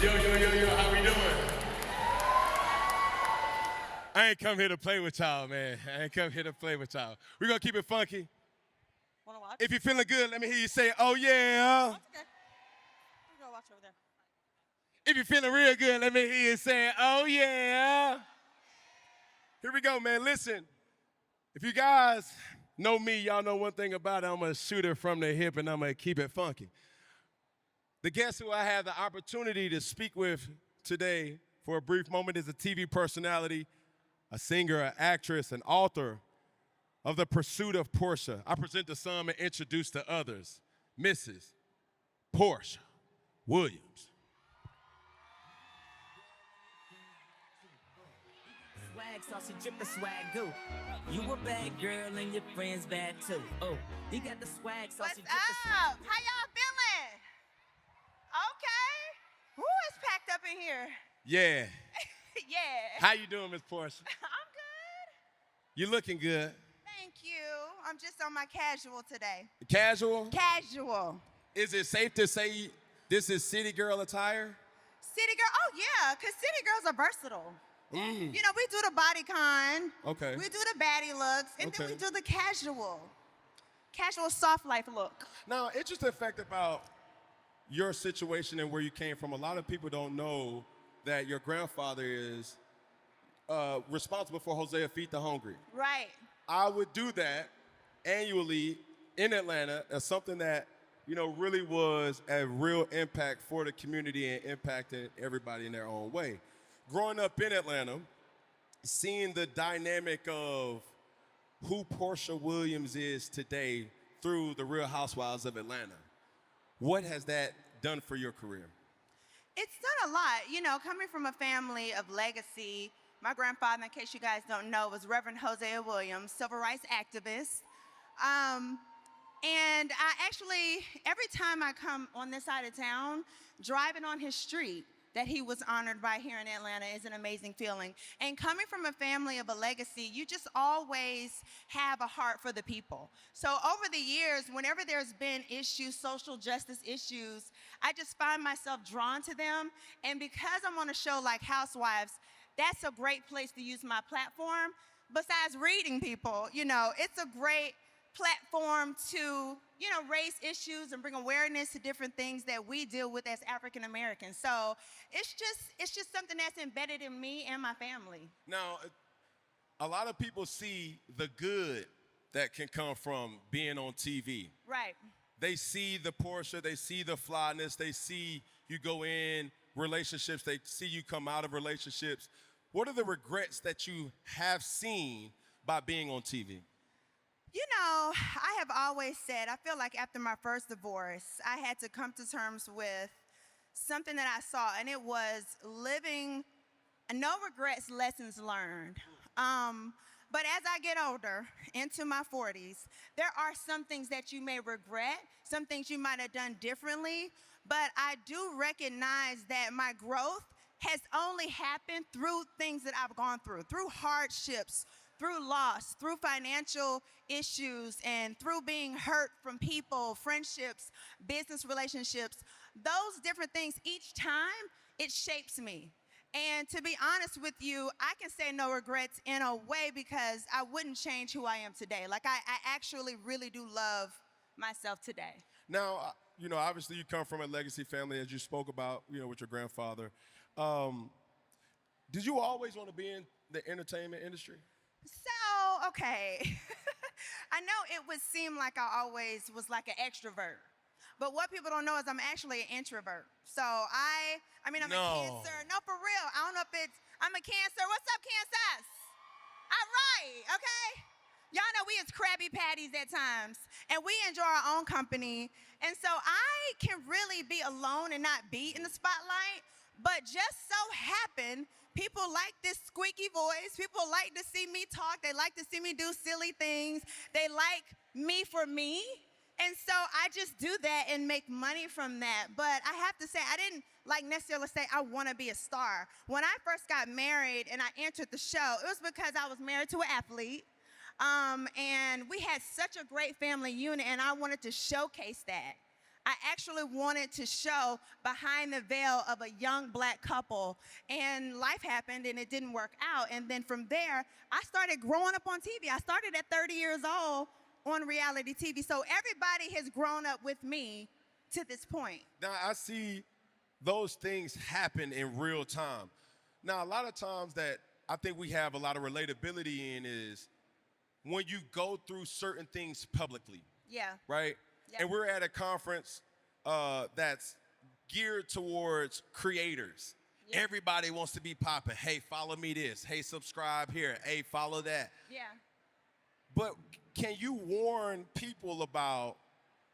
Yo, how we doing? I ain't come here to play with y'all, man. I ain't come here to play with y'all. We're gonna keep it funky. Wanna watch? If you're feeling good, let me hear you say, oh yeah. That's okay. We're gonna watch over there. If you're feeling real good, let me hear you say, oh yeah. Here we go, man. Listen, if you guys know me, y'all know one thing about it. I'm a shooter from the hip, and I'm gonna keep it funky. The guest who I have the opportunity to speak with today for a brief moment is a TV personality, a singer, an actress, an author of The Pursuit of Porsha. I present to some and introduce to others, Mrs. Porsha Williams. Swag saucy, drippin' swag goo. You a bad girl and your friends bad too. Oh, you got the swag saucy, What's drippin' swag. up? How y'all feeling? Okay. Who is packed up in here? Yeah. Yeah. How you doing, Miss Porsha? I'm good. You looking good. Thank you. I'm just on my casual today. Casual? Casual. Is it safe to say this is city girl attire? City girl? Oh, yeah, because city girls are versatile. Mm. You know, we do the bodycon. Okay. We do the baddie looks. And then Okay. we do the casual soft life look. Now, interesting fact about your situation and where you came from. A lot of people don't know that your grandfather is responsible for Hosea Feed the Hungry. Right. I would do that annually in Atlanta as something that, you know, really was a real impact for the community and impacted everybody in their own way. Growing up in Atlanta, seeing the dynamic of who Porsha Williams is today through the Real Housewives of Atlanta, what has that done for your career? It's done a lot. You know, coming from a family of legacy, my grandfather, in case you guys don't know, was Reverend Hosea Williams, civil rights activist. And I actually, every time I come on this side of town, driving on his street that he was honored by here in Atlanta is an amazing feeling. And coming from a family of a legacy, you just always have a heart for the people. So over the years, whenever there's been issues, social justice issues, I just find myself drawn to them. And because I'm on a show like Housewives, that's a great place to use my platform. Besides reading people, you know, it's a great platform to, you know, raise issues and bring awareness to different things that we deal with as African Americans. So it's just something that's embedded in me and my family. Now, a lot of people see the good that can come from being on TV. Right. They see the Porsha, they see the flyness, they see you go in relationships, they see you come out of relationships. What are the regrets that you have seen by being on TV? You know, I have always said, I feel like after my first divorce, I had to come to terms with something that I saw, and it was living no regrets, lessons learned. But as I get older, into my 40s, there are some things that you may regret, some things you might have done differently, but I do recognize that my growth has only happened through things that I've gone through hardships, through loss, through financial issues, and through being hurt from people, friendships, business relationships. Those different things, each time, it shapes me. And to be honest with you, I can say no regrets in a way because I wouldn't change who I am today. Like, I actually really do love myself today. Now, you know, obviously you come from a legacy family, as you spoke about, you know, with your grandfather. Did you always want to be in the entertainment industry? So, okay. I know it would seem like I always was like an extrovert. But what people don't know is I'm actually an introvert. So I'm a Cancer. No, for real. I don't know if I'm a Cancer. What's up, Kansas? All right, okay? Y'all know we as Krabby Patties at times, and we enjoy our own company. And so I can really be alone and not be in the spotlight, but just so happen, people like this squeaky voice. People like to see me talk. They like to see me do silly things. They like me for me. And so I just do that and make money from that. But I have to say, I didn't necessarily say I want to be a star. When I first got married and I entered the show, it was because I was married to an athlete. And we had such a great family unit, and I wanted to showcase that. I actually wanted to show behind the veil of a young black couple, and life happened and it didn't work out. And then from there, I started growing up on TV. I started at 30 years old on reality TV. So everybody has grown up with me to this point. Now, I see those things happen in real time. Now, a lot of times that I think we have a lot of relatability in is when you go through certain things publicly. Yeah. Right? Yeah. And we're at a conference that's geared towards creators. Yeah. Everybody wants to be popping. Hey, follow me this. Hey, subscribe here. Hey, follow that. Yeah. But can you warn people about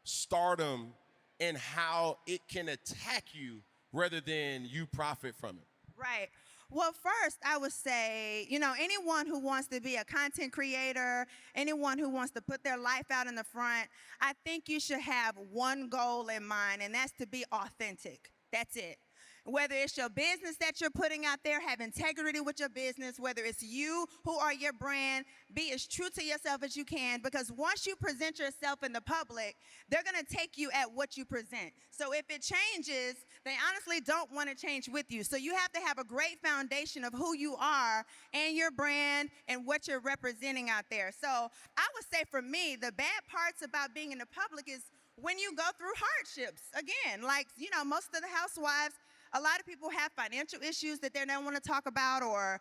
stardom and how it can attack you rather than you profit from it? Right. Well, first, I would say, anyone who wants to be a content creator, anyone who wants to put their life out in the front, I think you should have one goal in mind, and that's to be authentic. That's it. Whether it's your business that you're putting out there, have integrity with your business, whether it's you who are your brand, be as true to yourself as you can, because once you present yourself in the public, they're going to take you at what you present. So if it changes, they honestly don't want to change with you. So you have to have a great foundation of who you are and your brand and what you're representing out there. So I would say for me, the bad parts about being in the public is when you go through hardships. Again, like, most of the housewives, a lot of people have financial issues that they don't want to talk about, or,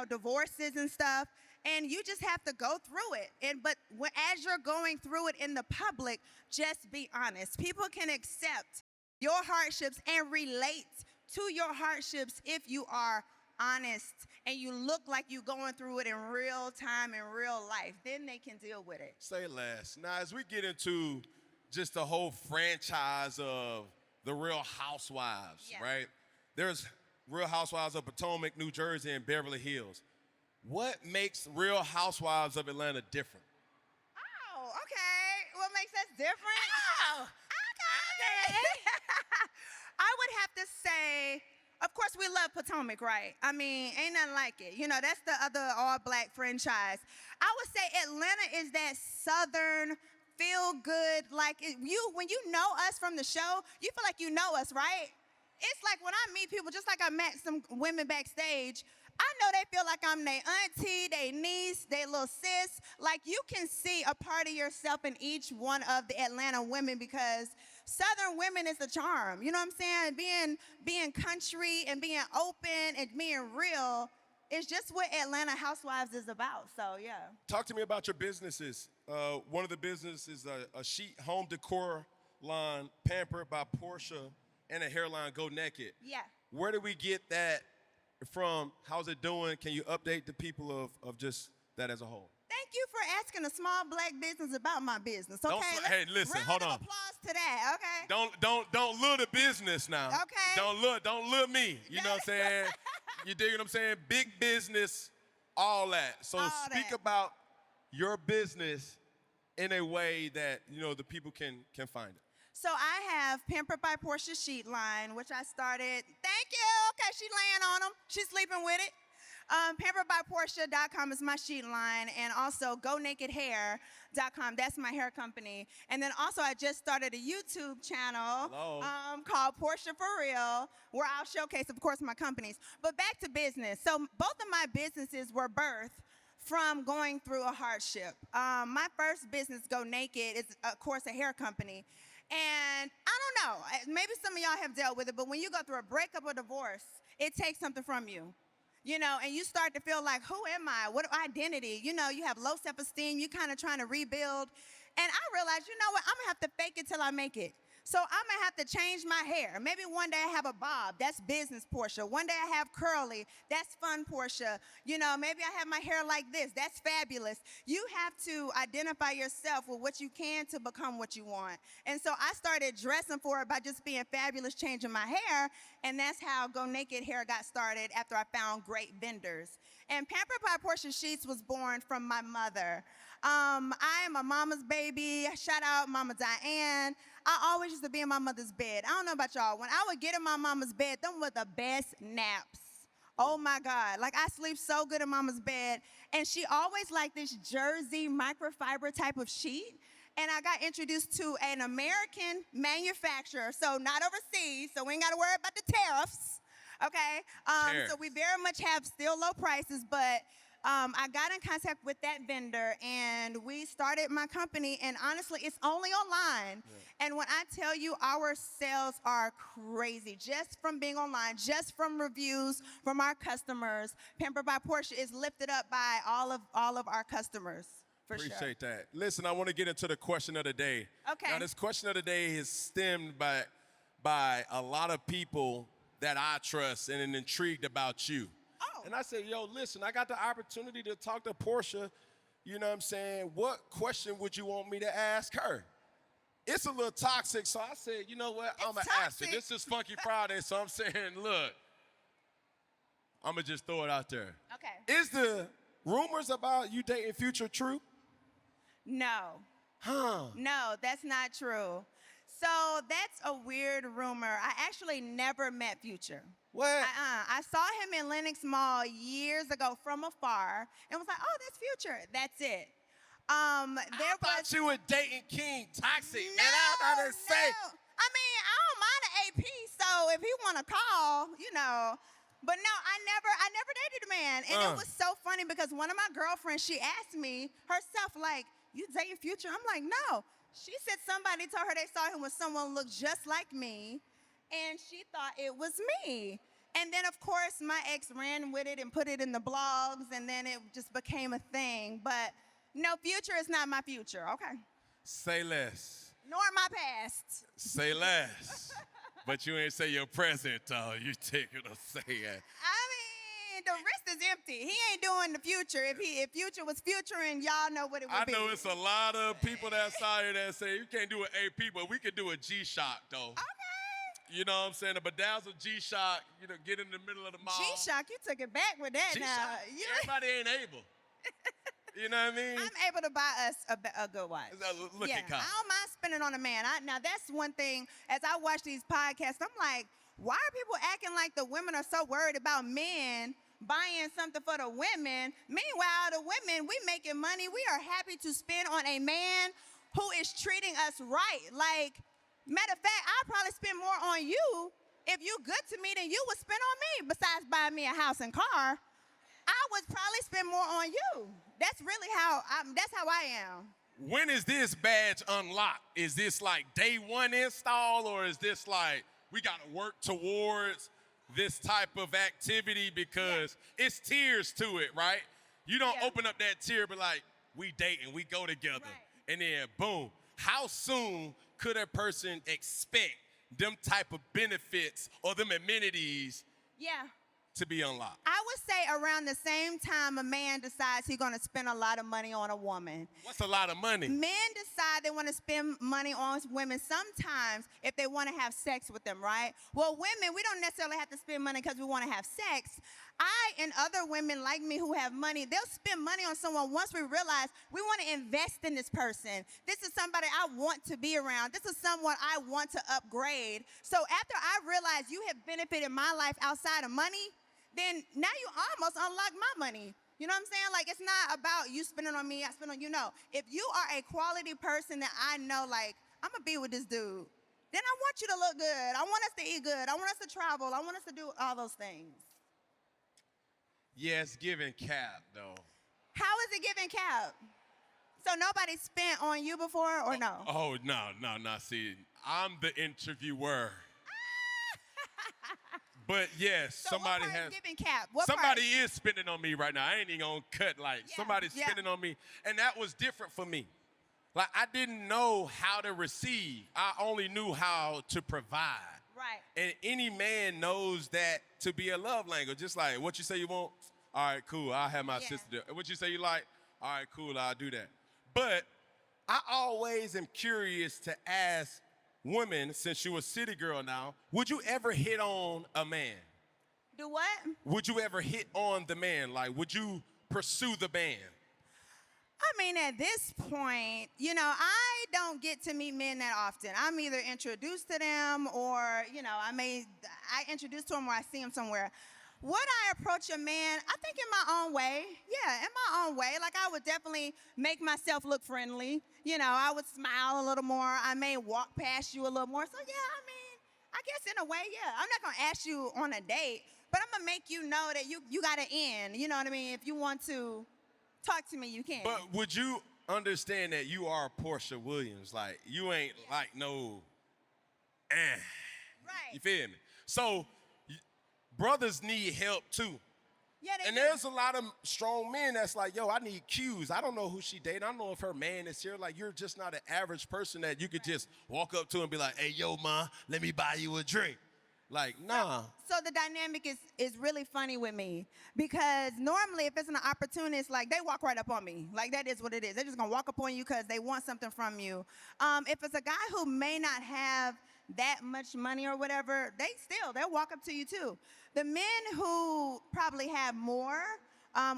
divorces and stuff. And you just have to go through it. But as you're going through it in the public, just be honest. People can accept your hardships and relate to your hardships if you are honest and you look like you're going through it in real time, in real life. Then they can deal with it. Say less. Now, as we get into just the whole franchise of the Real Housewives, Yeah. right? There's Real Housewives of Potomac, New Jersey, and Beverly Hills. What makes Real Housewives of Atlanta different? Oh, okay. What makes us different? Oh, Okay. I would have to say, of course, we love Potomac, right? I mean, ain't nothing like it. That's the other all-black franchise. I would say Atlanta is that Southern feel good, when you know us from the show, you feel like you know us, right? It's like when I meet people, just like I met some women backstage, I know they feel like I'm their auntie, their niece, their little sis. Like, you can see a part of yourself in each one of the Atlanta women, because Southern women is the charm. You know what I'm saying? Being country and being open and being real is just what Atlanta Housewives is about. So, yeah. Talk to me about your businesses. One of the businesses is a sheet home decor line, Pampered by Porsha, and a hairline, Go Naked. Yeah. Where do we get that from? How's it doing? Can you update the people of just that as a whole? Thank you for asking a small black business about my business. Okay. Hey, listen, hold on. Round of applause to that. Okay. Don't lure the business now. Okay. Don't lure me. You know what I'm saying? You dig what I'm saying? Big business, all that. So All speak that. about your business in a way that the people can find it. So I have Pampered by Porsha sheet line, which I started. Thank you. Okay, she laying on them. She's sleeping with it. PamperedByPorsha.com is my sheet line, and also GoNakedHair.com. That's my hair company. And then also I just started a YouTube channel called Porsha For Real, where I'll showcase, of course, my companies. But back to business. So both of my businesses were birthed from going through a hardship. My first business, Go Naked, is, of course, a hair company. And I don't know, maybe some of y'all have dealt with it, but when you go through a breakup or divorce, it takes something from you. And you start to feel like, who am I? What identity? You have low self-esteem. You're kind of trying to rebuild. And I realized, you know what? I'm going to have to fake it till I make it. So I'm going to have to change my hair. Maybe one day I have a bob. That's business Porsha. One day I have curly. That's fun Porsha. Maybe I have my hair like this. That's fabulous. You have to identify yourself with what you can to become what you want. And so I started dressing for it by just being fabulous, changing my hair. And that's how Go Naked Hair got started after I found great vendors. And Pampered by Porsha Sheets was born from my mother. I am a mama's baby. Shout out Mama Diane. I always used to be in my mother's bed. I don't know about y'all. When I would get in my mama's bed, them were the best naps. Oh my God. Like, I sleep so good in mama's bed. And she always liked this jersey microfiber type of sheet. and I got introduced to an American manufacturer, so not overseas, so we ain't got to worry about the tariffs, okay? So we very much have still low prices, but I got in contact with that vendor, and we started my company, and honestly, it's only online. Yeah. And when I tell you our sales are crazy, just from being online, just from reviews from our customers, Pampered by Porsha is lifted up by all of our customers. Appreciate that. Listen, I want to get into the question of the day. Okay. Now, this question of the day is stemmed by a lot of people that I trust and intrigued about you. Oh. And I said, yo, listen, I got the opportunity to talk to Porsha. You know what I'm saying? What question would you want me to ask her? It's a little toxic, so I said, you know what? I'm going to ask her. This is Funky Friday, so I'm saying, look, I'm going to just throw it out there. Okay. Is the rumors about you dating Future true? No. Huh. No, that's not true. So that's a weird rumor. I actually never met Future. What? I saw him in Lenox Mall years ago from afar and was like, oh, that's Future. That's it. I thought you were dating King Toxic. No, and I gotta say. I mean, I don't mind an AP, so if he want to call, you know. But no, I never dated a man. And it was so funny because one of my girlfriends, she asked me herself, like, you dating Future? I'm like, no. She said somebody told her they saw him with someone who looked just like me, and she thought it was me. And then, of course, my ex ran with it and put it in the blogs, and then it just became a thing. But no, Future is not my future, okay? Say less. Nor my past. Say less. But you ain't say your present, though. You take it to say it. I mean, the wrist is empty. He ain't doing the Future. If Future was Future, and y'all know what it would be. I know it's a lot of people that's out here that say you can't do an AP, but we could do a GShock, though. Okay. You know what I'm saying? A bedazzled GShock, you know, get in the middle of the mall. GShock, you took it back with that now. Everybody ain't able. You know what I mean? I'm able to buy us a good watch. Look at Kyle. I don't mind spending on a man. Now, that's one thing. As I watch these podcasts, I'm like, why are people acting like the women are so worried about men buying something for the women? Meanwhile, the women, we making money. We are happy to spend on a man who is treating us right. Like, matter of fact, I'd probably spend more on you if you good to me than you would spend on me. Besides buying me a house and car, I would probably spend more on you. That's really that's how I am. When is this badge unlocked? Is this like day one install, or is this like we got to work towards this type of activity because it's tiers to it, right? You don't open up that tier but like, we dating, we go together. Right. And then boom. How soon could a person expect them type of benefits or them amenities to be unlocked? I would say around the same time a man decides he's going to spend a lot of money on a woman. What's a lot of money? Men decide they want to spend money on women sometimes if they want to have sex with them, right? Well, women, we don't necessarily have to spend money because we want to have sex. I and other women like me who have money, they'll spend money on someone once we realize we want to invest in this person. This is somebody I want to be around. This is someone I want to upgrade. So after I realize you have benefited my life outside of money, then now you almost unlock my money. You know what I'm saying? Like, it's not about you spending on me, I spend on you. No. If you are a quality person that I know, like, I'm going to be with this dude, then I want you to look good. I want us to eat good. I want us to travel. I want us to do all those things. Yeah, it's giving cap, though. How is it giving cap? So nobody spent on you before, or no? Oh, no. See, I'm the interviewer. But yes, so somebody what part has. Is giving cap? Somebody is spending on me right now. I ain't even gonna cut. Like somebody's spending on me, and that was different for me. Like I didn't know how to receive. I only knew how to provide. Right. And any man knows that to be a love language. Just like what you say you want. All right, cool. I'll have my sister do it. What you say you like. All right, cool. I'll do that. But I always am curious to ask women, since you're a city girl now, would you ever hit on a man? Do what? Would you ever hit on the man? Like, would you pursue the man? I mean, at this point, you know, I don't get to meet men that often. I'm either introduced to them or, you know, I introduce to them or I see them somewhere. Would I approach a man? I think in my own way. Yeah, in my own way. Like, I would definitely make myself look friendly. You know, I would smile a little more. I may walk past you a little more. So, yeah, I mean, I guess in a way, yeah. I'm not going to ask you on a date, but I'm going to make you know that you got to end. You know what I mean? If you want to talk to me, you can. But would you understand that you are Porsha Williams? Like, you ain't like no, Right. You feel me? So, brothers need help too. Yeah, they And do. there's a lot of strong men that's like, yo, I need cues. I don't know who she dating. I don't know if her man is here. Like, you're just not an average person that you could just walk up to and be like, hey, yo, ma, let me buy you a drink. Like, nah. So the dynamic is really funny with me because normally if it's an opportunist, like they walk right up on me. Like that is what it is. They're just gonna walk up on you because they want something from you. If it's a guy who may not have that much money or whatever, they'll walk up to you too. The men who probably have more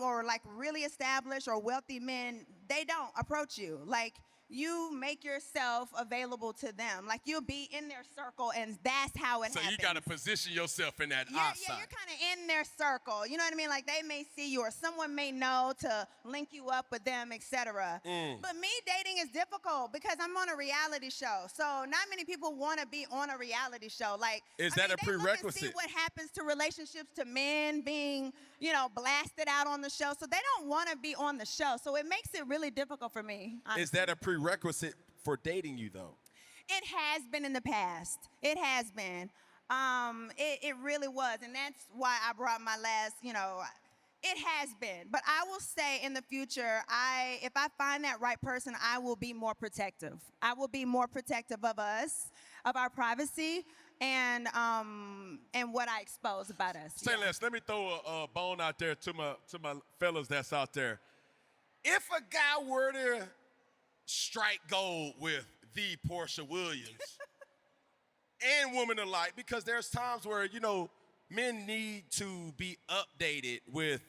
or like really established or wealthy men, they don't approach you. Like you make yourself available to them. Like you'll be in their circle and that's how it happens. So you got to position yourself in that Yeah, outside. you're kind of in their circle. You know what I mean? Like they may see you or someone may know to link you up with them, etc. But me dating is difficult because I'm on a reality show. So not many people want to be on a reality show. Like, Is that a they look and prerequisite? see what happens to relationships to men being, blasted out on the show. So they don't want to be on the show. So it makes it really difficult for me. Honestly. Is that a prerequisite for dating you, though? It has been in the past. It has been. It really was. And that's why I brought my last, it has been. But I will say in the future, if I find that right person, I will be more protective. I will be more protective of us, of our privacy, and what I expose about us. Say less. Let me throw a bone out there to my fellas that's out there. If a guy were to strike gold with the Porsha Williams and women alike, because there's times where, men need to be updated with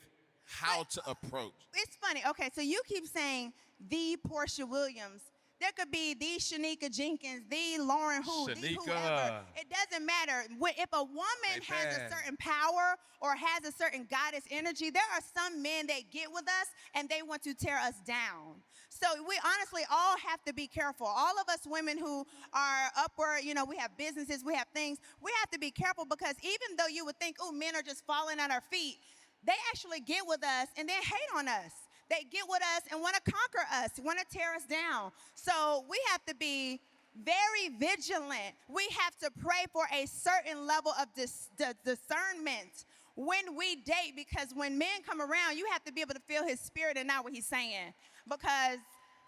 how to approach. It's funny. Okay, so you keep saying the Porsha Williams. There could be the Shanika Jenkins, the Lauren who, the Shanika. whoever. It doesn't matter. If a woman They has bad. a certain power or has a certain goddess energy, there are some men that get with us and they want to tear us down. So we honestly all have to be careful. All of us women who are upward, we have businesses, we have things, we have to be careful because even though you would think, oh, men are just falling at our feet, they actually get with us and then hate on us. They get with us and want to conquer us, want to tear us down. So we have to be very vigilant. We have to pray for a certain level of discernment when we date, because when men come around, you have to be able to feel his spirit and not what he's saying. Because,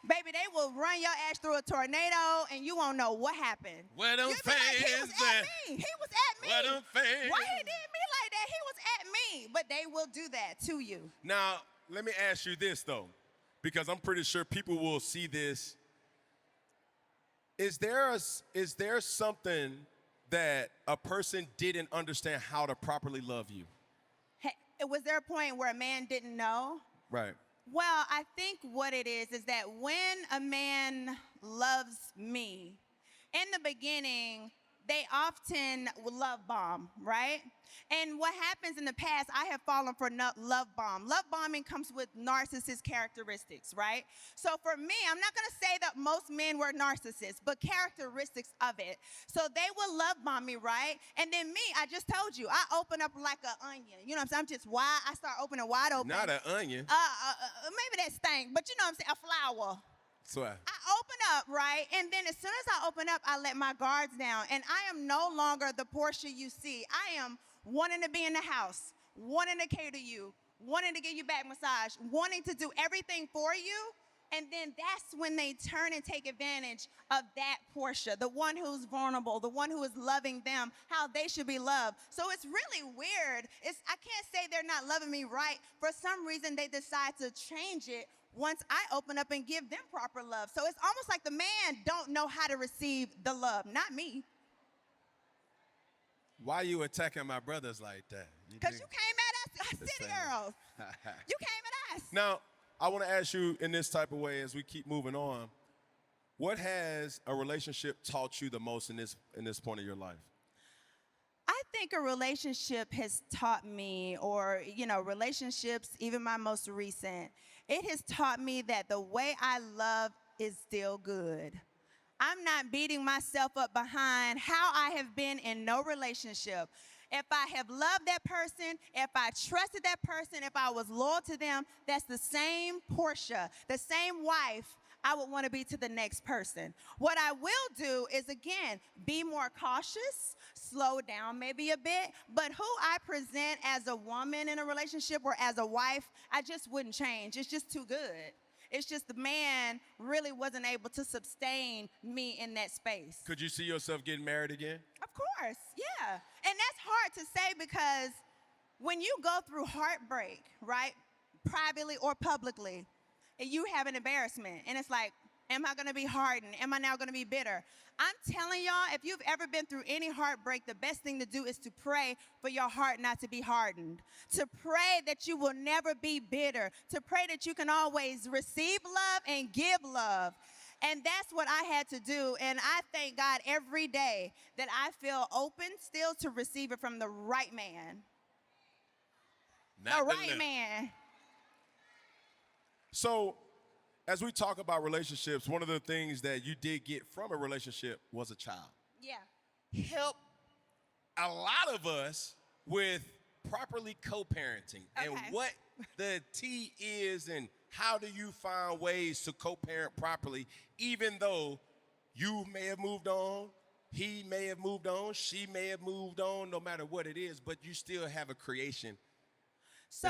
baby, they will run your ass through a tornado and you won't know what happened. Where them You'll be like, he was fans at at? me. He was at me. Where them fans? Why he did me like that? He was at me. But they will do that to you. Now, let me ask you this, though, because I'm pretty sure people will see this. Is there something that a person didn't understand how to properly love you? Hey, was there a point where a man didn't know? Right. Well, I think what it is that when a man loves me, in the beginning, they often will love bomb, right? And what happens in the past, I have fallen for love bomb. Love bombing comes with narcissist characteristics, right? So for me, I'm not going to say that most men were narcissists, but characteristics of it. So they will love bomb me, right? And then me, I just told you, I open up like an onion. You know what I'm saying? I'm just wide. I start opening wide open. Not an onion. Maybe that stank, but you know what I'm saying? A flower. Swear. I open up, right? And then as soon as I open up, I let my guards down. And I am no longer the Porsha you see. I am wanting to be in the house, wanting to cater you, wanting to give you back massage, wanting to do everything for you. And then that's when they turn and take advantage of that Porsha, the one who's vulnerable, the one who is loving them, how they should be loved. So it's really weird. I can't say they're not loving me right. For some reason, they decide to change it once I open up and give them proper love. So it's almost like the man don't know how to receive the love, not me. Why you attacking my brothers like that? Because you came at us, city girls. You came at us. Now, I want to ask you in this type of way as we keep moving on, what has a relationship taught you the most in this point of your life? I think a relationship has taught me, or, relationships, even my most recent, it has taught me that the way I love is still good. I'm not beating myself up behind how I have been in no relationship. If I have loved that person, if I trusted that person, if I was loyal to them, that's the same Porsha, the same wife I would want to be to the next person. What I will do is, again, be more cautious, slow down maybe a bit, but who I present as a woman in a relationship or as a wife, I just wouldn't change. It's just too good. It's just the man really wasn't able to sustain me in that space. Could you see yourself getting married again? Of course, yeah. And that's hard to say because when you go through heartbreak, right, privately or publicly, and you have an embarrassment, and it's like, am I going to be hardened? Am I now going to be bitter? I'm telling y'all, if you've ever been through any heartbreak, the best thing to do is to pray for your heart not to be hardened, to pray that you will never be bitter, to pray that you can always receive love and give love. And that's what I had to do. And I thank God every day that I feel open still to receive it from the right man. Not the right man. So, as we talk about relationships, one of the things that you did get from a relationship was a child. Yeah. Help a lot of us with properly co-parenting and what the T is and how do you find ways to co-parent properly, even though you may have moved on, he may have moved on, she may have moved on, no matter what it is, but you still have a creation. So,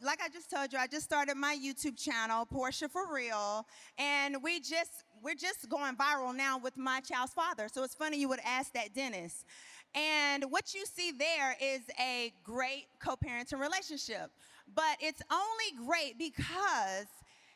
like I just told you, I just started my YouTube channel, Porsha for Real, and we're just going viral now with my child's father. So it's funny you would ask that, Dennis. And what you see there is a great co-parenting relationship, but it's only great because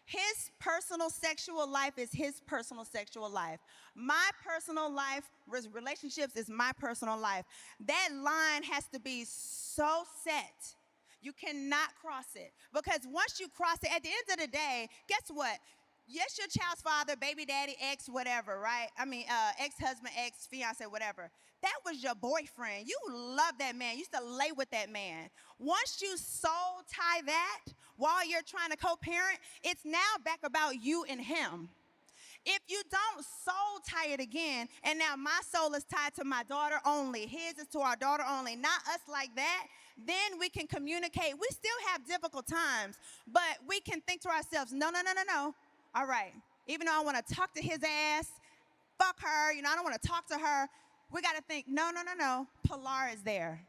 his personal sexual life is his personal sexual life. My personal life, relationships is my personal life. That line has to be so set. You cannot cross it. Because once you cross it, at the end of the day, guess what? Yes, your child's father, baby daddy, ex, whatever, right? I mean, ex-husband, ex-fiance, whatever. That was your boyfriend. You love that man. You used to lay with that man. Once you soul tie that while you're trying to co-parent, it's now back about you and him. If you don't soul tie it again, and now my soul is tied to my daughter only, his is to our daughter only, not us like that, then we can communicate. We still have difficult times, but we can think to ourselves, no. All right, even though I want to talk to his ass, fuck her, I don't want to talk to her, we got to think, no. Pilar is there.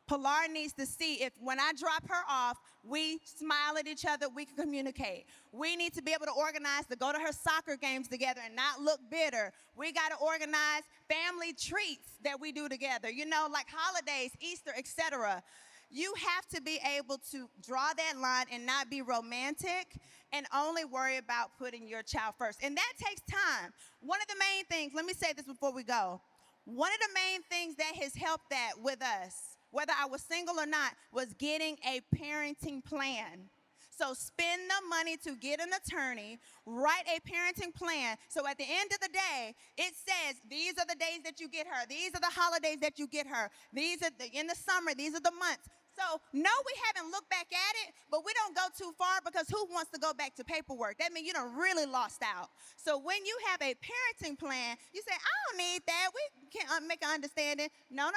Pilar needs to see if when I drop her off, we smile at each other, we can communicate. We need to be able to organize to go to her soccer games together and not look bitter. We got to organize family treats that we do together, like holidays, Easter, etc. You have to be able to draw that line and not be romantic and only worry about putting your child first. And that takes time. One of the main things, let me say this before we go. One of the main things that has helped that with us, whether I was single or not, was getting a parenting plan. So spend the money to get an attorney, write a parenting plan. So at the end of the day, it says, these are the days that you get her. These are the holidays that you get her. These are in the summer, these are the months. So, no, we haven't looked back at it, but we don't go too far because who wants to go back to paperwork? That means you done really lost out. So when you have a parenting plan, you say, I don't need that. We can't make an understanding. No,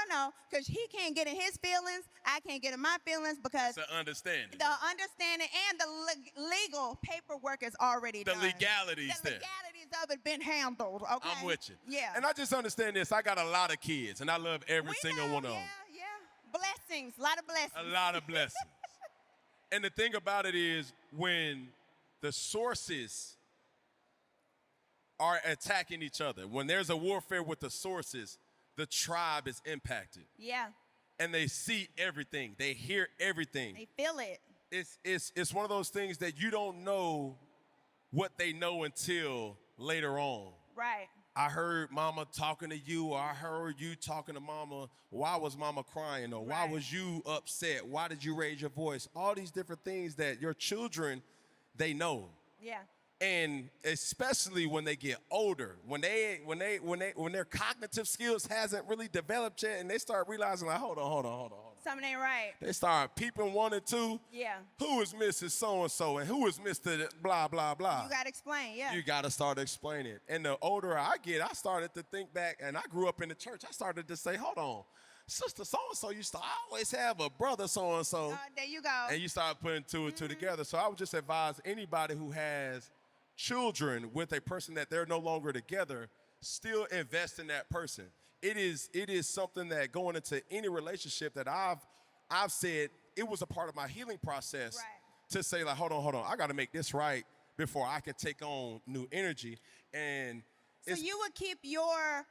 because he can't get in his feelings. I can't get in my feelings because it's an understanding. The understanding and the legal paperwork is already done. The legalities The there. legalities of it been handled, okay? I'm with you. Yeah. And I just understand this. I got a lot of kids, and I love every single one of them. Yeah. Blessings, a lot of blessings. A lot of blessings. And the thing about it is when the sources are attacking each other, when there's a warfare with the sources, the tribe is impacted. Yeah. And they see everything. They hear everything. They feel it. It's one of those things that you don't know what they know until later on. Right. I heard mama talking to you, or I heard you talking to mama. Why was mama crying? Or why was you upset? Why did you raise your voice? All these different things that your children, they know. Yeah. And especially when they get older, when their cognitive skills hasn't really developed yet, and they start realizing like, hold on. Something ain't right. They start peeping 1 and 2. Yeah. Who is Mrs. So-and-so and who is Mr. blah, blah, blah. You got to explain, yeah. You got to start explaining. And the older I get, I started to think back, and I grew up in the church. I started to say, hold on, Sister so-and-so used to always have a brother so-and-so. There you go. And you start putting 2 and 2 together. So I would just advise anybody who has children with a person that they're no longer together, still invest in that person. It is something that going into any relationship that I've said it was a part of my healing process to say like, hold on, I got to make this right before I can take on new energy. And so you would keep your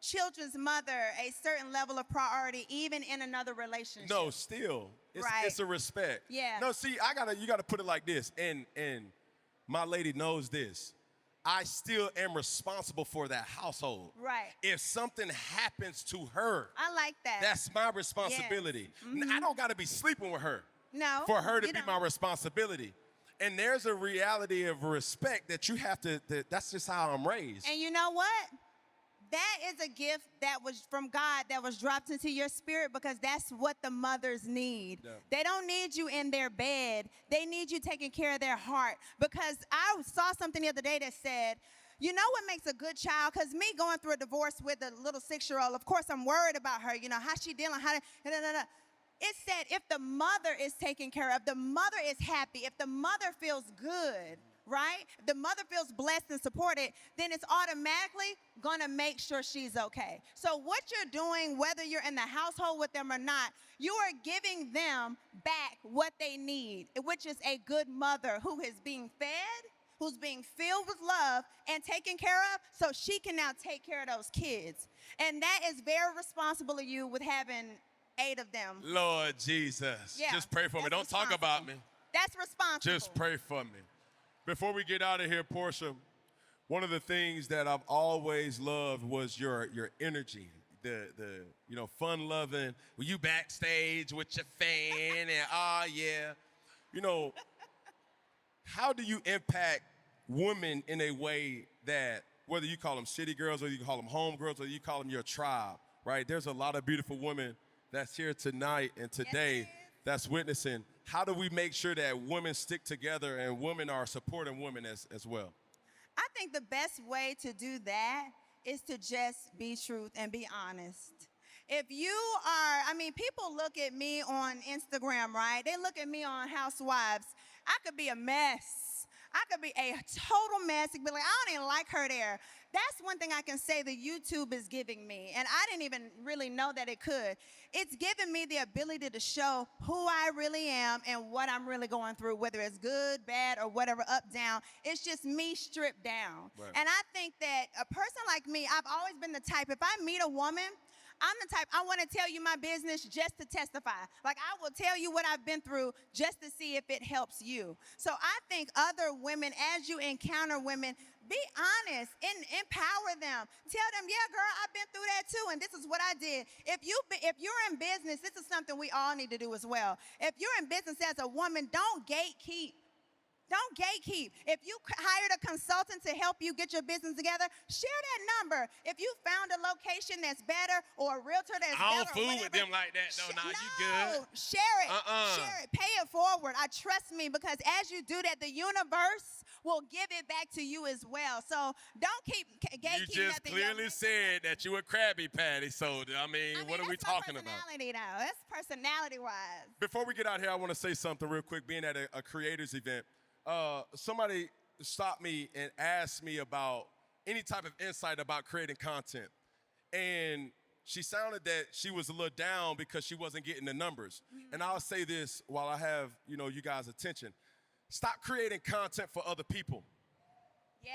children's mother a certain level of priority even in another relationship? No, still, it's a respect. Yeah. No, see, you gotta put it like this, and my lady knows this. I still am responsible for that household. Right. If something happens to her, I like that. that's my responsibility. Yes. I don't got to be sleeping with her. No. For her to be my responsibility. And there's a reality of respect that you have to, that's just how I'm raised. And you know what? That is a gift that was from God that was dropped into your spirit because that's what the mothers need. Yeah. They don't need you in their bed. They need you taking care of their heart. Because I saw something the other day that said, you know what makes a good child? Because me going through a divorce with a little 6-year-old, of course I'm worried about her, you know, how she dealing, It said if the mother is taken care of, the mother is happy, if the mother feels good, right? If the mother feels blessed and supported, then it's automatically gonna make sure she's okay. So what you're doing, whether you're in the household with them or not, you are giving them back what they need, which is a good mother who is being fed, who's being filled with love and taken care of, so she can now take care of those kids. And that is very responsible of you with having 8 of them. Lord Jesus, just pray for me. Don't talk about me. That's responsible. Just pray for me. Before we get out of here, Porsha, one of the things that I've always loved was your energy, the fun loving. When you backstage with your fan and how do you impact women in a way that whether you call them city girls or you call them home girls or you call them your tribe, right? There's a lot of beautiful women that's here tonight and today that's witnessing. How do we make sure that women stick together and women are supporting women as well? I think the best way to do that is to just be truth and be honest. If you are, people look at me on Instagram, right? They look at me on Housewives. I could be a mess. I could be a total mess. It could be like, I don't even like her there. That's one thing I can say that YouTube is giving me, and I didn't even really know that it could. It's given me the ability to show who I really am and what I'm really going through, whether it's good, bad, or whatever, up, down. It's just me stripped down. Right. And I think that a person like me, I've always been the type, if I meet a woman, I'm the type, I want to tell you my business just to testify. Like, I will tell you what I've been through just to see if it helps you. So I think other women, as you encounter women, be honest and empower them. Tell them, yeah, girl, I've been through that too, and this is what I did. If you're in business, this is something we all need to do as well. If you're in business as a woman, don't gatekeep. Don't gatekeep. If you hired a consultant to help you get your business together, share that number. If you found a location that's better or a realtor that's better, I don't fool with them like that, though. Nah, you good. Share it. Share it. Pay it forward. Trust me, because as you do that, the universe will give it back to you as well. So don't keep gatekeeping. You just clearly said that you a Krabby Patty, so what are we talking about? That's personality, though. That's personality-wise. Before we get out here, I want to say something real quick. Being at a creators event, somebody stopped me and asked me about any type of insight about creating content. And she sounded that she was a little down because she wasn't getting the numbers. Mm-hmm. And I'll say this while I have, you guys' attention. Stop creating content for other people. Yeah.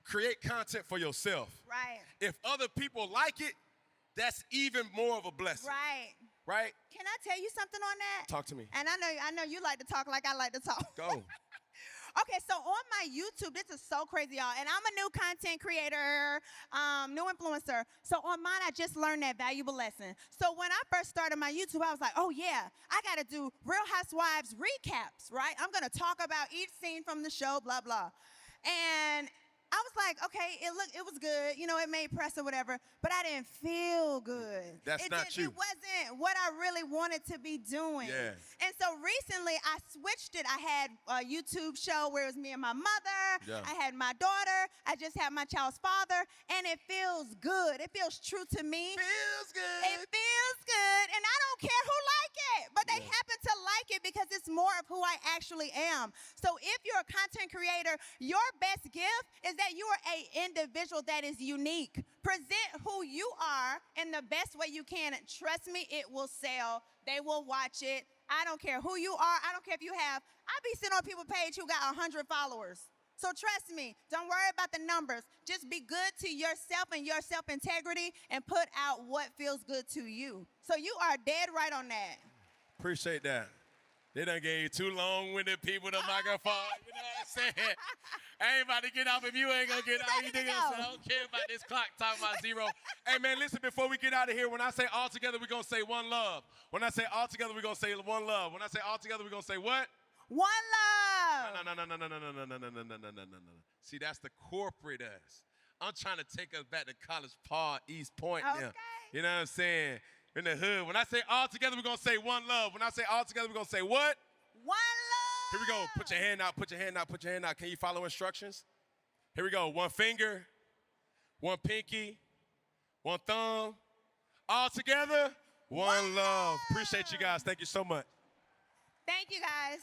Create content for yourself. Right. If other people like it, that's even more of a blessing. Right. Right? Can I tell you something on that? Talk to me. And I know you like to talk like I like to talk. Go. Okay, so on my YouTube, this is so crazy, y'all. And I'm a new content creator, new influencer. So on mine, I just learned that valuable lesson. So when I first started my YouTube, I was like, oh, yeah, I got to do Real Housewives recaps, right? I'm going to talk about each scene from the show, blah, blah. And I was like, okay, it was good. You know, it made press or whatever, but I didn't feel good. That's not you. It wasn't what I really wanted to be doing. Yeah. And so recently I switched it. I had a YouTube show where it was me and my mother. Yeah. I had my daughter. I just had my child's father. And it feels good. It feels true to me. Feels good. It feels good. And I don't care who like it, but they happen to like it because it's more of who I actually am. So if you're a content creator, your best gift is that you are an individual that is unique. Present who you are in the best way you can. And trust me, it will sell. They will watch it. I don't care who you are. I don't care if you have, I be sitting on people's page who got 100 followers. So trust me, don't worry about the numbers. Just be good to yourself and your self-integrity and put out what feels good to you. So you are dead right on that. Appreciate that. They done gave you two long-winded people the microphone. You know what I'm saying? I ain't about to get off if you ain't gonna get off. You niggas, I don't care about this clock talking about zero. Hey, man, listen, before we get out of here, when I say all together, we're gonna say one love. When I say all together, we're gonna say one love. When I say all together, we're gonna say what? One love. No. See, that's the corporate us. I'm trying to take us back to College Park, East Point now. Okay. You know what I'm saying? In the hood. When I say all together, we're going to say one love. When I say all together, we're going to say what? One love. Here we go. Put your hand out, put your hand out, put your hand out. Can you follow instructions? Here we go. One finger, one pinky, one thumb. All together, one love. Appreciate you guys. Thank you so much. Thank you, guys.